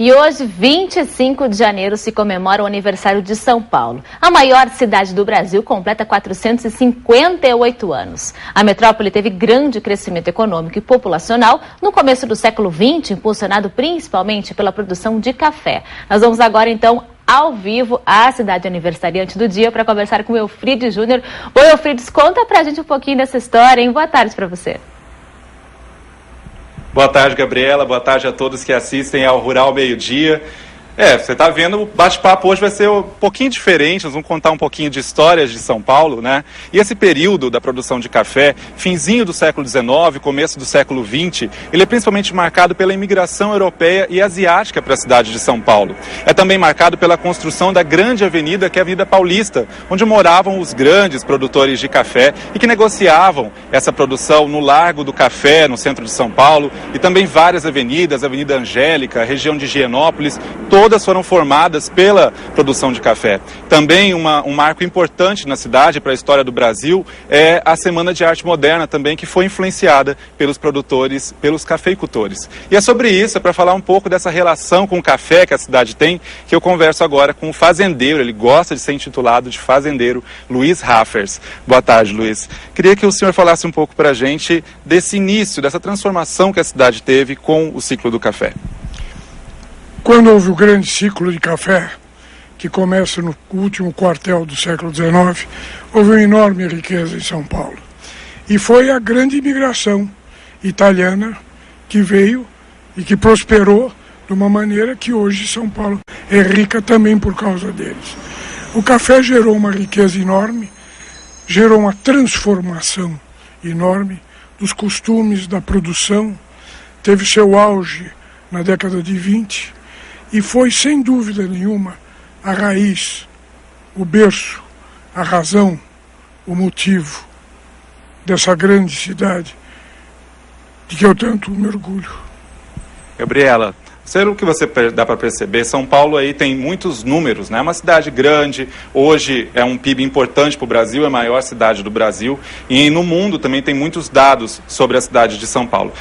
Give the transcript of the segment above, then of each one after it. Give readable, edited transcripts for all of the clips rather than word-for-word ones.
E hoje, 25 de janeiro, se comemora o aniversário de São Paulo. A maior cidade do Brasil completa 458 anos. A metrópole teve grande crescimento econômico e populacional no começo do século XX, impulsionado principalmente pela produção de café. Nós vamos agora, então, ao vivo à cidade aniversariante do dia para conversar com o Eufrides Júnior. Oi, Eufrides, conta pra gente um pouquinho dessa história, hein? Boa tarde para você. Boa tarde, Gabriela. Boa tarde a todos que assistem ao Rural Meio-Dia. Você está vendo, o bate-papo hoje vai ser um pouquinho diferente, nós vamos contar um pouquinho de histórias de São Paulo, né? E esse período da produção de café, finzinho do século XIX, começo do século XX, ele é principalmente marcado pela imigração europeia e asiática para a cidade de São Paulo. É também marcado pela construção da grande avenida, que é a Avenida Paulista, onde moravam os grandes produtores de café e que negociavam essa produção no Largo do Café, no centro de São Paulo, e também várias avenidas, a Avenida Angélica, a região de Higienópolis, todas foram formadas pela produção de café. Também um marco importante na cidade para a história do Brasil é a Semana de Arte Moderna também, que foi influenciada pelos produtores, pelos cafeicultores. E é sobre isso, é para falar um pouco dessa relação com o café que a cidade tem, que eu converso agora com o fazendeiro, ele gosta de ser intitulado de fazendeiro, Luiz Raffers. Boa tarde, Luiz. Queria que o senhor falasse um pouco para a gente desse início, dessa transformação que a cidade teve com o ciclo do café. Quando houve o grande ciclo de café, que começa no último quartel do século XIX, houve uma enorme riqueza em São Paulo. E foi a grande imigração italiana que veio e que prosperou de uma maneira que hoje São Paulo é rica também por causa deles. O café gerou uma riqueza enorme, gerou uma transformação enorme dos costumes da produção, teve seu auge na década de 20, e foi, sem dúvida nenhuma, a raiz, o berço, a razão, o motivo dessa grande cidade de que eu tanto me orgulho. Gabriela, pelo que você dá para perceber, São Paulo aí tem muitos números, né? É uma cidade grande, hoje é um PIB importante para o Brasil, é a maior cidade do Brasil, e no mundo também tem muitos dados sobre a cidade de São Paulo.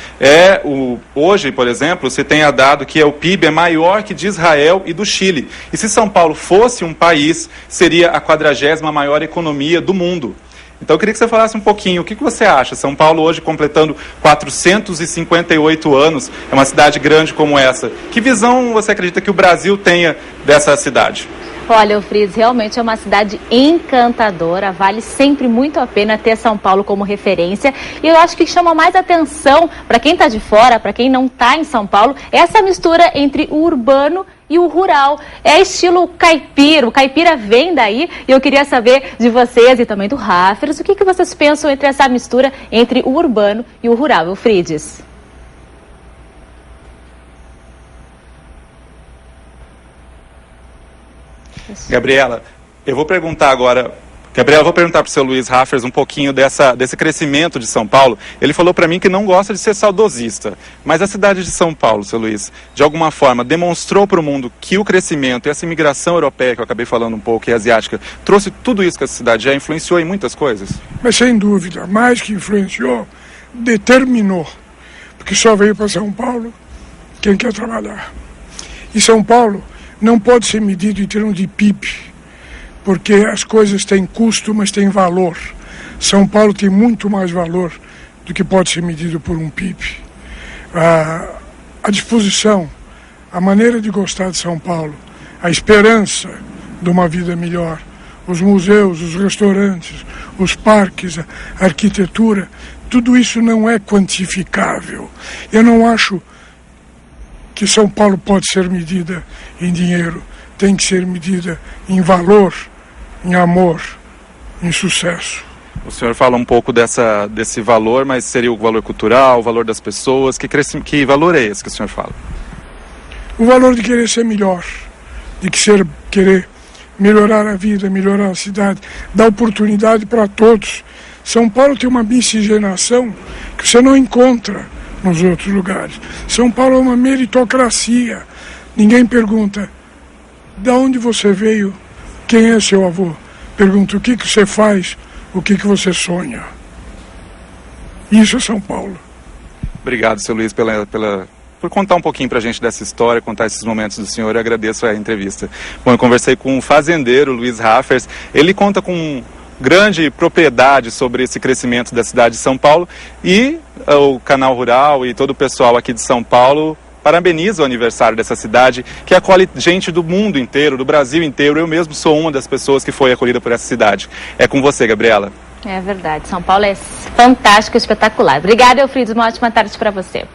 Hoje, por exemplo, se tem dado que o PIB é maior que de Israel e do Chile. E se São Paulo fosse um país, seria a 40ª maior economia do mundo. Então eu queria que você falasse um pouquinho, o que você acha? São Paulo hoje completando 458 anos, é uma cidade grande como essa. Que visão você acredita que o Brasil tenha dessa cidade? Olha, Eufrides, realmente é uma cidade encantadora, vale sempre muito a pena ter São Paulo como referência. E eu acho que chama mais atenção para quem está de fora, para quem não está em São Paulo, essa mistura entre o urbano e o rural. É estilo caipira, o caipira vem daí, e eu queria saber de vocês e também do Raffers, o que vocês pensam entre essa mistura entre o urbano e o rural, Eufrides? Gabriela, eu vou perguntar agora... Gabriela, eu vou perguntar para o seu Luiz Raffers um pouquinho desse crescimento de São Paulo. Ele falou para mim que não gosta de ser saudosista, mas a cidade de São Paulo, seu Luiz, de alguma forma demonstrou para o mundo que o crescimento e essa imigração europeia, que eu acabei falando um pouco, e asiática, trouxe tudo isso que a cidade já influenciou em muitas coisas? Mas sem dúvida, mais que influenciou, determinou, porque só veio para São Paulo quem quer trabalhar. E São Paulo não pode ser medido em termos de PIB, porque as coisas têm custo, mas têm valor. São Paulo tem muito mais valor do que pode ser medido por um PIB. A disposição, a maneira de gostar de São Paulo, a esperança de uma vida melhor, os museus, os restaurantes, os parques, a arquitetura, tudo isso não é quantificável. Eu não acho que São Paulo pode ser medida em dinheiro, tem que ser medida em valor, em amor, em sucesso. O senhor fala um pouco desse valor, mas seria o valor cultural, o valor das pessoas, que valor é esse que o senhor fala? O valor de querer ser melhor, de querer melhorar a vida, melhorar a cidade, dar oportunidade para todos. São Paulo tem uma miscigenação que você não encontra nos outros lugares. São Paulo é uma meritocracia. Ninguém pergunta: de onde você veio? Quem é seu avô? Pergunta: o que você faz? O que você sonha? Isso é São Paulo. Obrigado, seu Luiz, pela por contar um pouquinho para a gente dessa história, contar esses momentos do senhor. Eu agradeço a entrevista. Bom, eu conversei com o fazendeiro Luiz Raffers. Ele conta com grande propriedade sobre esse crescimento da cidade de São Paulo, e o Canal Rural e todo o pessoal aqui de São Paulo parabeniza o aniversário dessa cidade, que acolhe gente do mundo inteiro, do Brasil inteiro. Eu mesmo sou uma das pessoas que foi acolhida por essa cidade. É com você, Gabriela. É verdade, São Paulo é fantástico, espetacular. Obrigada, Eufrides, uma ótima tarde para você.